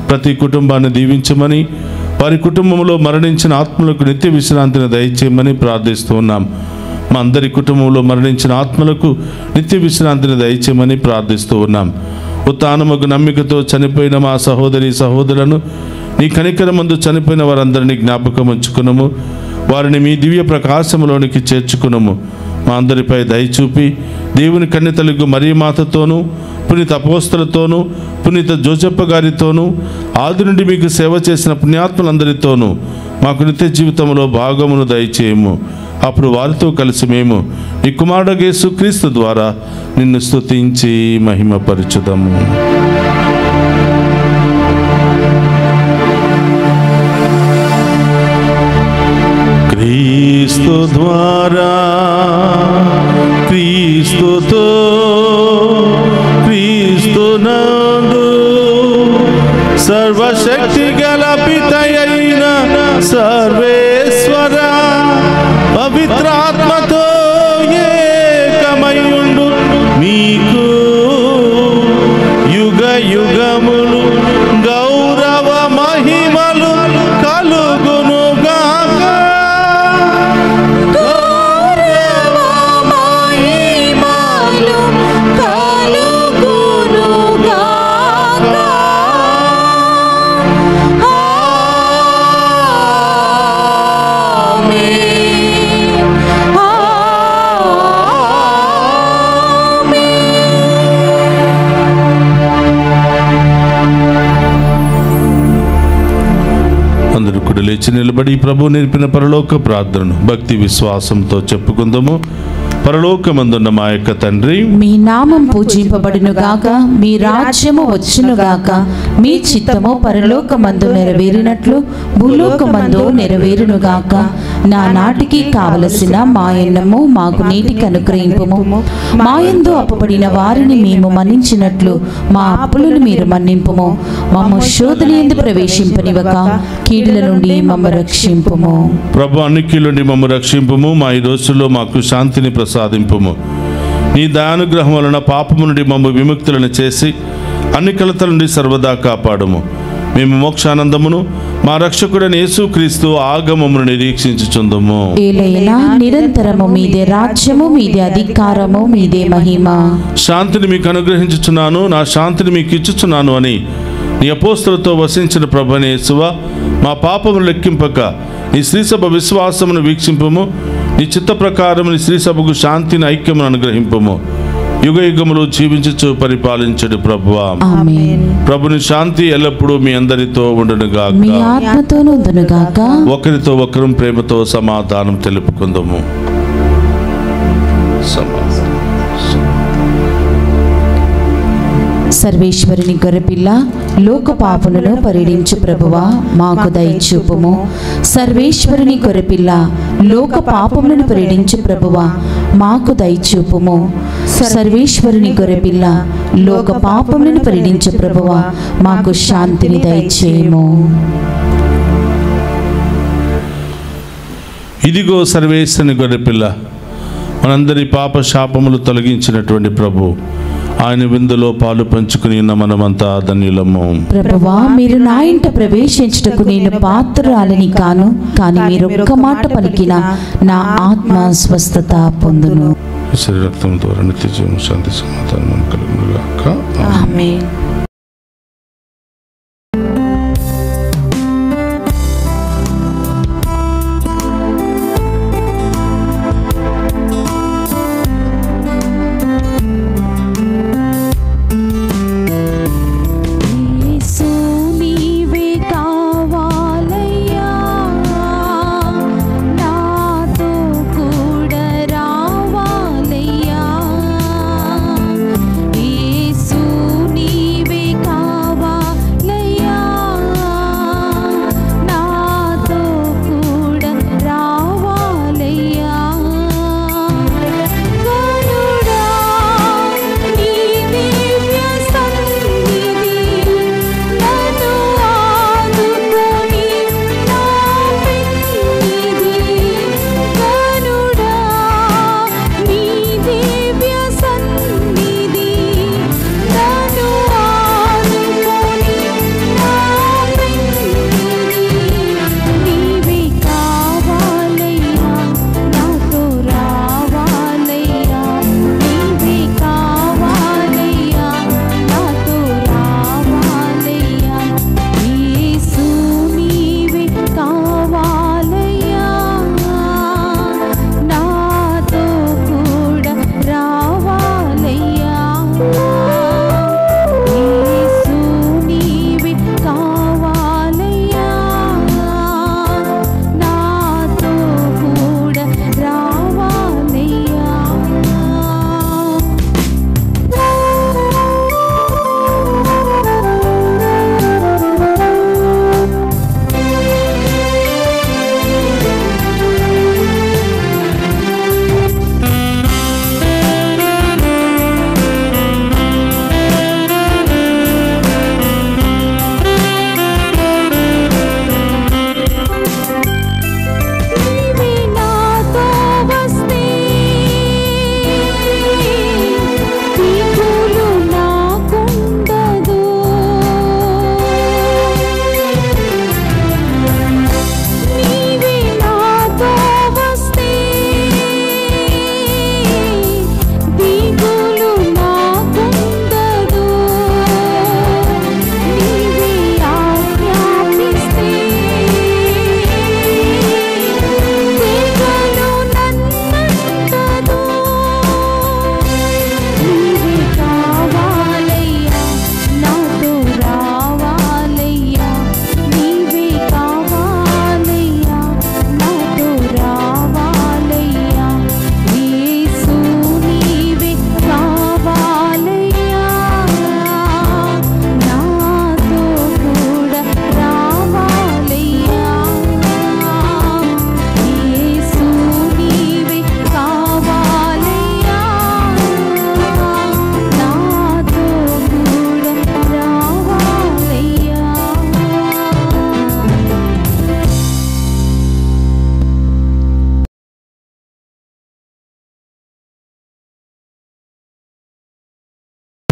ప్రతి కుటుంబాన్ని దీవించమని, వారి కుటుంబంలో మరణించిన ఆత్మలకు నిత్య విశ్రాంతిని దయచేయమని ప్రార్థిస్తూ ఉన్నాం. మా అందరి కుటుంబంలో మరణించిన ఆత్మలకు నిత్య విశ్రాంతిని దయచేయమని ప్రార్థిస్తూ ఉన్నాం. ఉత్థానముకు నమ్మికతో చనిపోయిన మా సహోదరులను నీ కనికరమందు చనిపోయిన వారందరినీ జ్ఞాపకం ఉంచుకునము. వారిని మీ దివ్య ప్రకాశములోనికి చేర్చుకునము. మా అందరిపై దయచూపి దేవుని కన్యతలకు మరియమాతతోనూ, పునీత అపోస్తలతోనూ, పునీత జోసెప్ప గారితోనూ, ఆది నుండి మీకు సేవ చేసిన పుణ్యాత్ములందరితోనూ మాకు నిత్య జీవితంలో భాగమును దయచేయము. అప్పుడు వారితో కలిసి మేము నీ కుమారుడు యేసుక్రీస్తు ద్వారా నిన్ను స్తుతించి మహిమపరచుదాము. క్రీస్తు ద్వారా, క్రీస్తుతో, క్రీస్తునందు సర్వశక్తి గల పితయైన సర్వేశ్వర పవిత్రాత్మతో ఏకమయుండు మీకు యుగ యుగములు గౌరవ మహిమలు కలుగును గాక. అందరూ కూడా లేచి నిలబడి ప్రభు నేర్పిన పరలోక ప్రార్థనను భక్తి విశ్వాసంతో చెప్పుకుందాము. పరలోకమందున్న మా యొక్క తండ్రి, మీ నామం పూజింపబడును గాక, మీ రాజ్యము వచ్చును గాక, మీ చిత్తము పరలోకమందు నెరవేరినట్లు భూలోకమందు నెరవేరును గాక. నా నాటికి కావలసిన మాయన్నము మాకు నేటికి అనుగ్రహింపుము. మాయందు అప్పబడిన వారిని మేము మన్నించినట్లు మా అప్పులను మీరు మన్నింపుము. మమ్ము శోధనయందు ప్రవేశింపనివ్వక కీడుల నుండి మమ్ము రక్షింపుము. ప్రభు, అన్ని కీడుల నుండి మమ్ము రక్షింపుము. మా ఈ రోజుల్లో మాకు శాంతిని ప్రసాదింపుము. నీ దయానుగ్రహం వలన పాపము నుండి మమ్ము విముక్తులను చేసి అన్ని కలతల నుండి సర్వదా కాపాడుము. మేము మోక్షానందమును మా రక్షకుడైన యేసుక్రీస్తు ఆగమమును నిరీక్షించుచుందుము. ఏలైనా నిరంతరము మీదే రాజ్యము, మీదే అధికారము, మీదే మహిమ. శాంతిని మీకు అనుగ్రహించుచున్నాను, నా శాంతిని మీకు ఇచ్చుచున్నాను అని నీ అపోస్తలతో వసించిన ప్రభువైన యేసువా, మా పాపమును లెక్కింపక నీ శ్రీసభ విశ్వాసమును వీక్షింపుము. నీ చిత్త ప్రకారం నీ శ్రీసభకు శాంతిని, ఐక్యమును అనుగ్రహింపుము. యుగ యుగములు జీవించుచు పరిపాలించడు ప్రభువా. ఆమేన్. ప్రభుని శాంతి ఎల్లప్పుడూ మీ అందరితో ఉండునుగాక. మీ ఆత్మతోను ఉండునుగాక. ఒకరితో ఒకరు ప్రేమతో సమాధానం తెలుపుకుందాము. సర్వేశ్వరుని గొర్రెపిల్ల, లోక పాపులను పరిడించు ప్రభువా, మాకు దయచూపుము. సర్వేశ్వరుని గొర్రెపిల్ల, లోక పాపములను పరిడించు ప్రభువా, మాకు దయచూపుము. సర్వేశ్వరుని గొర్రెపిల్ల, లోక పాపములను పరిడించు ప్రభువా, మాకు శాంతిని దయచేయము. ఇదిగో సర్వేశ్వరుని గొర్రెపిల్ల, మనందరి పాప శాపములు తొలగించినటువంటి ప్రభు, ఆయన విందులో పాలు పంచుకుని ఉన్న మనమంతా ధన్యులము. ప్రభువా, మీరు నా ఇంట ప్రవేశించుటకు నేను పాత్రురాలిని కాను, కానీ మీరు ఒక్క మాట పలికిన నా ఆత్మ స్వస్థత పొందును. శరీర రక్తం ద్వారా నిత్య జీవన శాంతి సమాధానం కలుగునుగాక. ఆమేన్.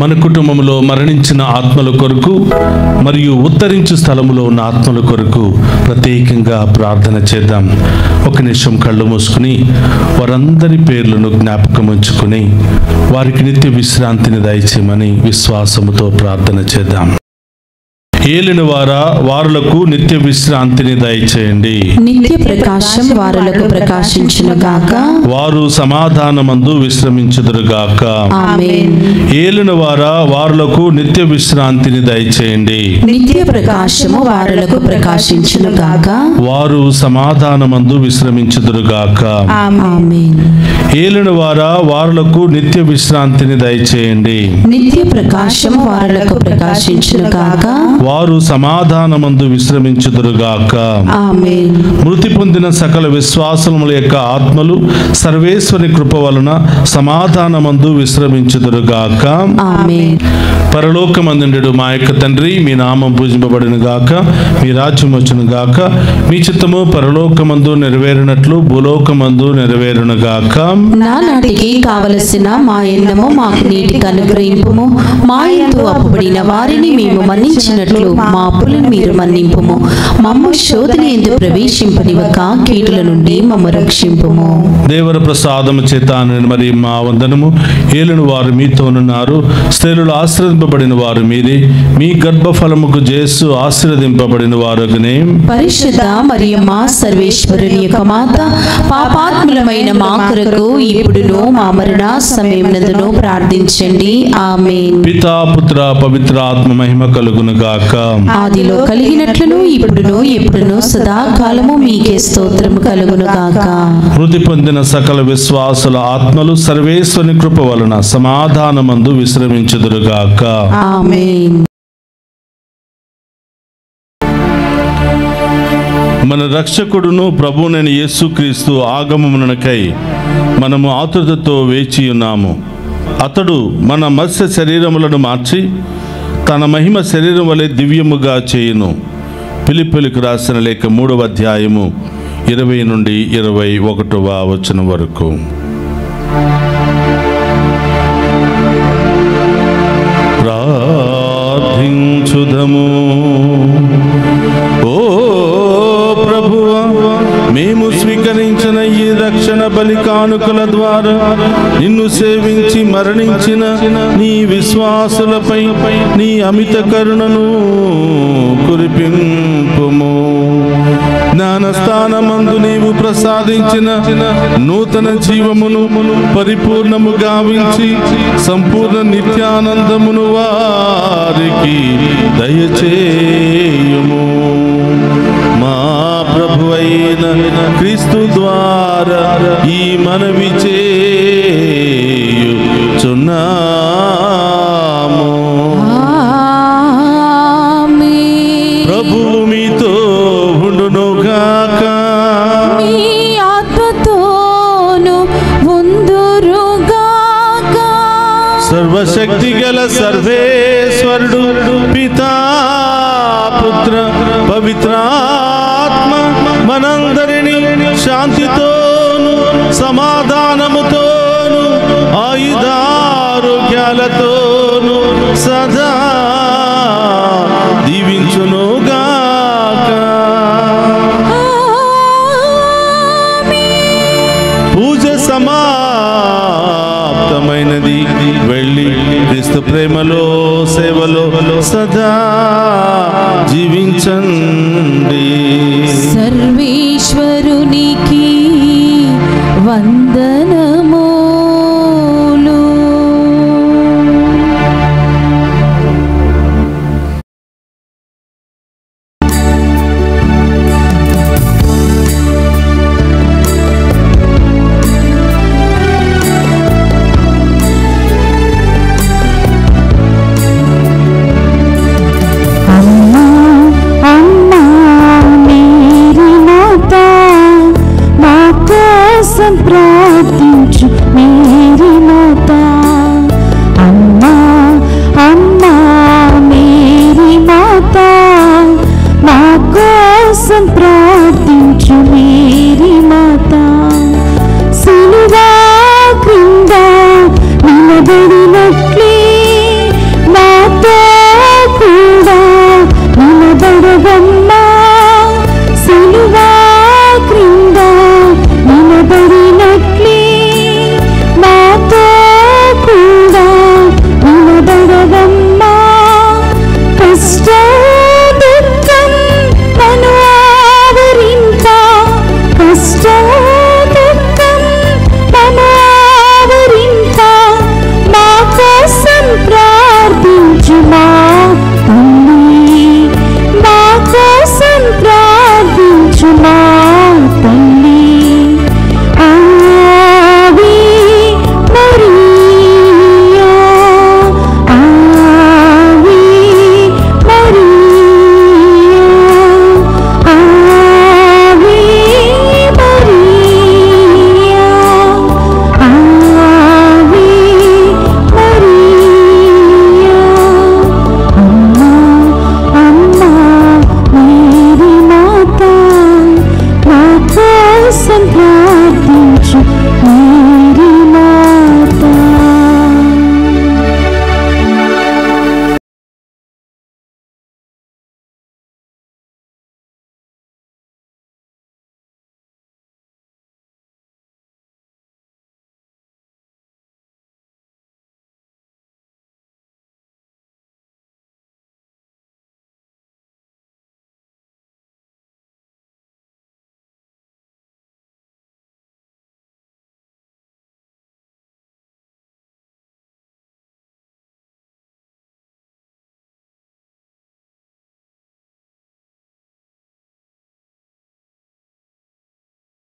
మన కుటుంబంలో మరణించిన ఆత్మల కొరకు మరియు ఉత్తరించు స్థలములో ఉన్న ఆత్మల కొరకు ప్రత్యేకంగా ప్రార్థన చేద్దాం. ఒక నిమిషం కళ్ళు మూసుకుని వారందరి పేర్లను జ్ఞాపకం ఉంచుకుని వారికి నిత్య విశ్రాంతిని దయచేయమని విశ్వాసముతో ప్రార్థన చేద్దాం. ఏలిన వారులకు నిత్య విశ్రాంతిని దయచేయండి. నిత్య ప్రకాశం వారులకు ప్రకాశించునుగాక. వారు సమాధానమందు విశ్రమించుదురుగాక. ఆమేన్. ఏలిన వారులకు నిత్య విశ్రాంతిని దయచేయండి. నిత్య ప్రకాశము వారులకు ప్రకాశించునుగాక. వారు సమాధానమందు విశ్రమించుదురుగాక. ఆమేన్. ఏలిన వారులకు నిత్య విశ్రాంతిని దయచేయండి. నిత్య ప్రకాశము వారులకు ప్రకాశించునుగాక. వారు సమాధానమందు విశ్రమించుదురుగాక. ఆమేన్. మృతి పొందిన సకల విశ్వాసముల యొక్క ఆత్మలు సర్వేశ్వరి కృప వలన సమాధానమందు విశ్రమించుదురుగాక. ఆమేన్. పరలోకమందుండెడు మా యొక్క తండ్రి, మీ నామం పూజింపబడిన గాక, మీ రాజ్యం వచ్చును గాక, మీ చిత్తము పరలోకమందు నెరవేరినట్లు భూలోకమందు నెరవేరును గాక. నానాటికి కావలసిన మా ఎన్నము మాకు నీటికి అనుగ్రహింపుము. మా యందు అప్పుబడిన వారిని మేము మన్నించినట్లు మా అప్పులను మీరు మన్నింపుము. మమ్ము శోధన యందు ప్రవేశింపనివ్వక కీడుల నుండి మమ్ము రక్షింపుము. దేవర ప్రసాదము చేత మరి మా వందనము. ఏలిన వారు మీతోనున్నారు, స్త్రీలు ఆశీర్వదింపబడిన వారు మీరే, మీ గర్భఫలముకు జేసు ఆశీర్వదింపబడిన వారుగనే. పరిశుద్ధ మరియమ్మ సర్వేశ్వరుని యొక్క మాత, పాపాత్ములమైన మా కొరకు ఇప్పుడును మా మరణ సమయమునందును ప్రార్థించండి. ఆమేన్. పితా పుత్ర పవిత్ర ఆత్మ మహిమ కలుగును గాక. ఆదిలో కలిగినట్లును ఇప్పుడును ఎప్పుడును సదాకాలము మీకే స్తోత్రము కలుగును గాక. మృతి పొందిన సకల విశ్వాసుల ఆత్మలు సర్వేశ్వరుని కృప వలన సమాధానమందు విశ్రమించుదురుగాక. ఆమేన్. మన రక్షకుడును ప్రభువునైన యేసుక్రీస్తు ఆగమమునకై మనము ఆతురతతో వేచి ఉన్నాము. అతడు మన మత్స్య శరీరములను మార్చి తన మహిమ శరీరం వలె దివ్యముగా చేయును. ఫిలిప్పీయులకు రాసిన లేఖ 3వ అధ్యాయము 20 నుండి 21వ వచనం వరకు. ప్రార్థించుదము. ఓ ప్రభువా, మేము స్వీకరించిన ఈ రక్షణ బలి కానుకల ద్వారా నిన్ను సేవించి మరణించిన నీ విశ్వాసులపై నీ అమిత కరుణను కురిపింపుము. జ్ఞానస్థానమందు నీవు ప్రసాదించిన నూతన జీవమును పరిపూర్ణము గావించి సంపూర్ణ నిత్యానందమును వారికి దయచేయుము. మా ప్రభువైన క్రీస్తు ద్వారా ఈ మనవి చేయుచున్నాము. ప్రభువు మీతో ఉండునుగాక. మీ ఆత్మతోను ఉందురుగాక. సర్వశక్తి గల సర్వేశ్వరుడు పితా పుత్ర పవిత్రాత్మ మనందరినీ శాంతితోను సమాధానముతోను ఆయుధారోగ్యాలతోను సదా దీవించునుగాక. పూజ సమాప్తమైనది. వెళ్ళి క్రీస్తు ప్రేమలో సేవలో సదా జీవించండి.